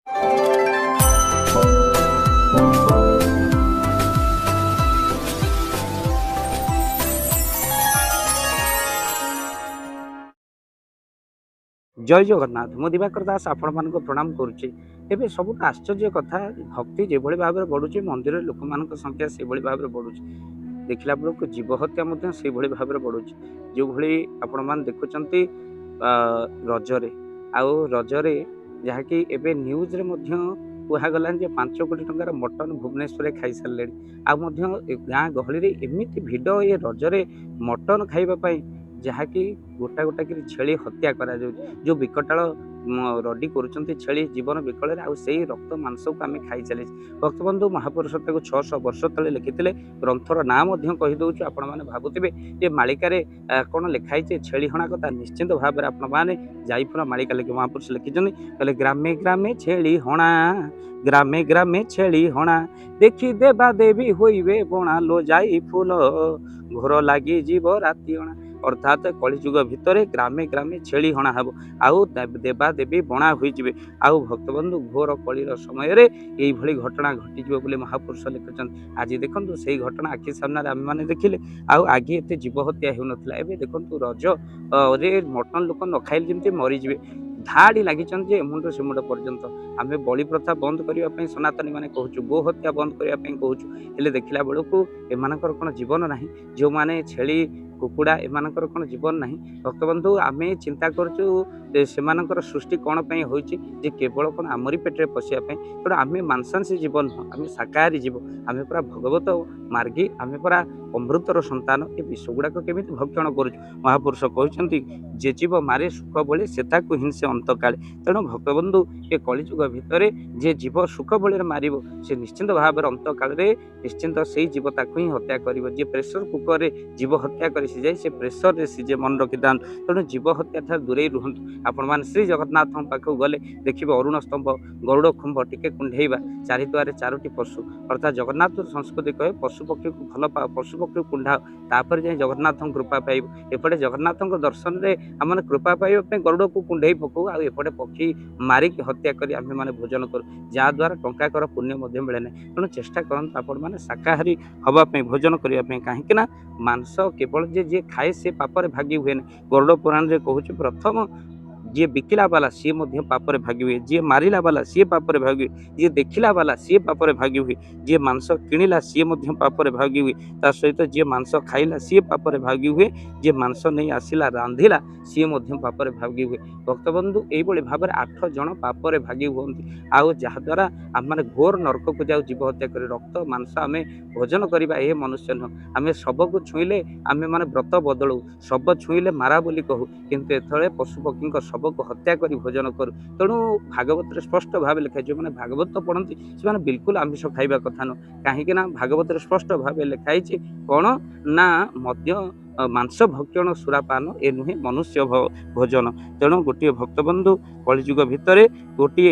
जय जगन्नाथ मु दिवाकर दास आपण मान प्रणाम करुच्चे। एवं सब आश्चर्य कथा भक्ति जो भाव में बढ़ुची मंदिर लोक मान संख्या से भाव में बढ़ुची देखला बेलू जीव हत्या से भाव में बढ़ुची जो भाई आपण मान देखुंत रजरे रजरे जहाँकि एवं न्यूज रे कहगला 5 कोटी टंकार मटन भुवनेश्वर खाई सारे गाँ गहली एमती भिड़ ये रजरे मटन खावाई जहाँकि गोटा गोटा कि छेली हत्या करा जो विकटाल रडी करुँच छेली जीवन विकल से रक्त मांस को आम खाई चली भक्तबंधु महापुरुष 600 वर्ष तले लिखिते ग्रंथर नाम कहीदे आपण मैंने भावुवे जे मालिकार कौन लिखाई छेली हणा कथा निश्चिंत भाव में आपने जाइफुना मालिका लिखे महापुरुष लिखिं कहले ग्रामे ग्रामे छेली हणा ग्रामे ग्रामे छेली हणा देखी देवा देवी होइबे बणा लो जाई फूल घोर लगी जीव राति अणा अर्थात कलिजुग भितर ग्रामे ग्रामे छेली हणा हम आउ देवा देवी बणा होइजिबे आउ भक्तबंधु घोर कलिर समय ये घटना घटीजिबो बोली महापुरुष लिखिं आज देखंतु से घटना आखि सामने आम मैंने देखिले आउ आगे एते जीव हत्या होउनथला एबे देखंतु रज रे मटन लोक न खाइले जेमति मरिजिबे धाड़ी लगी मुंड से मुंड पर्यंत आम बलि प्रथा बंद करने सनातनी मैंने कहूँ गो हत्या बंद करने कहूँ देखला बेलू एम कौन जीवन ना जो मैंने छेली कुकुड़ा एम कौन जीवन ना भक्तबंधु आम चिंता करूँ से सृष्टि कौन होती केवल कौन आमरी पेटे पशियापी तेणु आम मांसांसी जीवन नुह आम शाकाहारी जीव आम पूरा भगवत मार्गी आम पूरा अमृतर संतान ए विष गुड़ाक केमी भक्षण करुँ महापुरुष कहते जे जीव मारे सुख बलि से हिंसे अंत काले तेणु भक्तबंधु ये कलिजुग भितर जे जीव सुख बलि मार से निश्चिंत भाव में अंत काल निश्चिंत से जीव ताक ही हत्या कर जी प्रेसर कुकर जीव हत्या कर सीझाई से प्रेसर रे सीझे मन रखी था तेणु जीव हत्या ठार दूरे रुहतु आपण मैंने श्री जगन्नाथ पाखक गले देखिए अरुण स्तंभ गरुड़ खुंभ टिके कुंडेଇବା चारिद्वारे 4टी पशु अर्थात जगन्नाथ संस्कृति कहे पशु पक्षी को भल पा पशु पक्षी को कुंडा तापर जाए जगन्नाथ कृपा पाइब एपटे जगन्नाथ दर्शन रे आम कृपा पाइबा गरुड़ को कुंडे पकऊ आउटे पक्षी मारिक हत्या कर आम मैंने भोजन करूँ जहाद्वारा टंकाकर पुण्य मिले ना तेणु चेष्टा करूँ आपण मैंने शाकाहारी हवापाई भोजन करने कहीं मांस केवल जे खाए से पापरे भागी हुए ना गरुड़ पुराण रे कहूँ प्रथम जी बिकिला वाला सी पापरे भागी हुए जी मारिला वाला सी पापरे भागी हुए जी देखिला वाला सी पापरे भागी हुए जी मांस किणिला सी पापरे भागी हुए ता सहित जी मांस खाइला सी पापरे भागी हुए जी मांस नहीं आसिला रांधिला सी पापरे भागी हुए भक्तबंधु यही भाव में 8 जन पापरे भागी हुए आउ जहाद्वारा आम मैंने घोर नरक को जाऊ जीव हत्या कर रक्त मांस आम भोजन करवा ये मनुष्य नुह आम शब को छुईले आम मैंने व्रत बदलू शब छुईले मारा बोली कहू किंतु एथले पशुपक्षी शब को हत्या कर भोजन करूँ तेणु भागवत स्पष्ट भाव लिखा जो मैंने भागवत पढ़ती से बिल्कुल आमिष खाइबा कथा नुह कहीं भागवत स्पष्ट भाव लिखाई कौन ना मध्य मांस भक्षण सुरापान ए नुहे मनुष्य भोजन तेणु गोटे भक्तबंधु कलिजुग भितर गोटे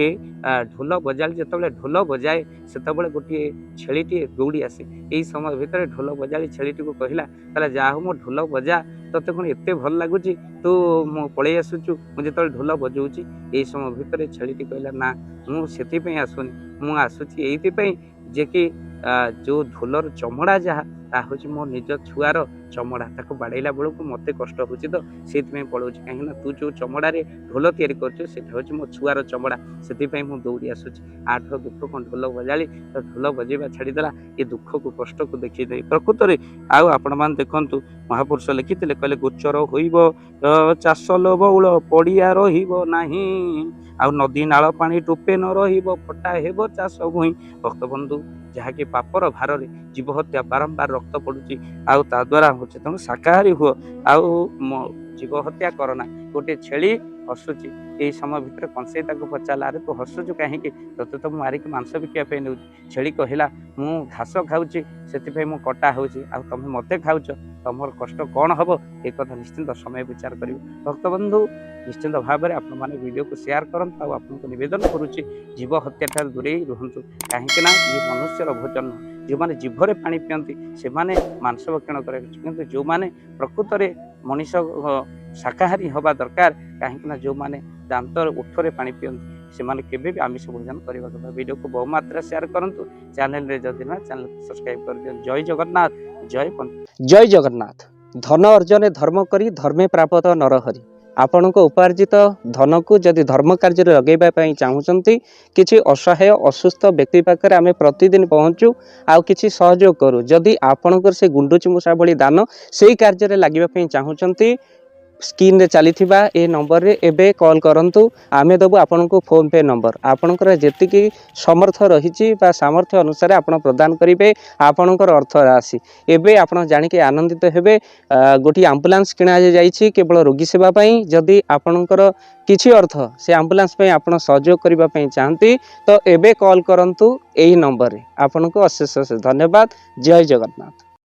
ढोल बजाली जिते ढोल बजाए से गोटे छेलीटी दौड़ी आसे यही समय भितर ढोल बजाली छेलीटी को कहला जा मो ढोल बजा तोते कौन एत भल लगुच तू मु पलि आसुचु मुझे ढोल बजाऊँगी यही समय भितर छेलीटी कहला ना मुझे आसुनी मु आसुची ये जे कि जो ढोलर चमड़ा जहाँ ता हूँ मो निज छुआर चमड़ा ताको बाड़ेला बेलू मत कष्ट हो तो से पलाऊँ कहीं तू जो चमड़े ढोल तैयारी कर मो छुआर चमड़ा से मुझे दौड़ी आसूँ आठ दुख कौन ढोल बजाली तो ढोल बजेवा छाड़देला ये दुख को कष्ट को देखीदे प्रकृत में आउ आपण मैंने देखु महापुरुष लिखिते कहले गोचर होइब चाष बउल पड़िया रही आउ नदी नाल पानी टोपे न रहिब फटा हेब चाष भूई भक्तबंधु जहाँकि पापर भार जीव हत्या बारंबार रक्त पड़ुची आउ ता द्वारा होचे तेणु शाकाहारी हुआ आउ जीव हत्या करना गोटे छेली हसुची यही समय भितर कंसे पचारा अरे तू हसुचु कहीं ते तो मारिक मांस बिकापी नौ छेली कहला मु घास खाऊँगी से मु कटा हो तुम मत खाऊच तुम कष्ट कौन हम एक कथा निश्चिंत समय विचार कर भक्तबंधु निश्चिंत भाव में आपण मैंने वीडियो को शेयर करंतु आपको निवेदन करुच्ची जीव हत्या ठार दूरे रुहतु कहीं ये मनुष्यर भोजन जो मैंने जीभरे पानी पियंती से माने मांस भक्षण कर जो मैंने प्रकृत में मनीष शाकाहारी हवा दरकार कहीं जो मैंने दांतर उठरे पानी पियंती ସେମାନେ କେବେ ବି ଆମିଷ ଭୋଜନ କରିବା କଥା। ଭିଡ଼ିଓକୁ ବହୁ ମାତ୍ରା ସେୟାର କରନ୍ତୁ। ଚ୍ୟାନେଲରେ ଯଦି ନା ଚ୍ୟାନେଲକୁ ସବସ୍କ୍ରାଇବ୍ କରିଦିଅନ୍ତୁ। ଜୟ ଜଗନ୍ନାଥ, ଜୟ ଜଗନ୍ନାଥ। ଧନ ଅର୍ଜନେ ଧର୍ମ କରି ଧର୍ମେ ପ୍ରାପତ ନରହରି। ଆପଣଙ୍କ ଉପାର୍ଜିତ ଧନକୁ ଯଦି ଧର୍ମ କାର୍ଯ୍ୟରେ ଲଗାଇବା ପାଇଁ ଚାହୁଁଛନ୍ତି, କିଛି ଅସହାୟ ଅସୁସ୍ଥ ବ୍ୟକ୍ତି ପାଖରେ ଆମେ ପ୍ରତିଦିନ ପହଞ୍ଚୁ ଆଉ କିଛି ସହଯୋଗ କରୁ। ଯଦି ଆପଣଙ୍କର ସେ ଗୁଣ୍ଡୁଚି ମୂଷା ଭଳି ଦାନ ସେଇ କାର୍ଯ୍ୟରେ ଲାଗିବା ପାଇଁ ଚାହୁଁଛନ୍ତି, ସ୍କ୍ରିନରେ ଚାଲିଥିବା ଏ ନମ୍ବରରେ ଏବେ କଲ୍ କରନ୍ତୁ। ଆମେ ଦେବୁ ଆପଣଙ୍କୁ ଫୋନ୍ ପେ ନମ୍ବର। ଆପଣଙ୍କର ଯେତିକି ସମର୍ଥ ରହିଛି ବା ସାମର୍ଥ୍ୟ ଅନୁସାରେ ଆପଣ ପ୍ରଦାନ କରିବେ ଆପଣଙ୍କର ଅର୍ଥ ରାଶି। ଏବେ ଆପଣ ଜାଣିକି ଆନନ୍ଦିତ ହେବେ, ଗୋଟିଏ ଆମ୍ବୁଲାନ୍ସ କିଣାଯାଇଛି କେବଳ ରୋଗୀ ସେବା ପାଇଁ। ଯଦି ଆପଣଙ୍କର କିଛି ଅର୍ଥ ସେ ଆମ୍ବୁଲାନ୍ସ ପାଇଁ ଆପଣ ସହଯୋଗ କରିବା ପାଇଁ ଚାହାନ୍ତି ତ ଏବେ କଲ୍ କରନ୍ତୁ ଏହି ନମ୍ବରରେ। ଆପଣଙ୍କୁ ଅଶେଷ ଅଶେଷ ଧନ୍ୟବାଦ। ଜୟ ଜଗନ୍ନାଥ।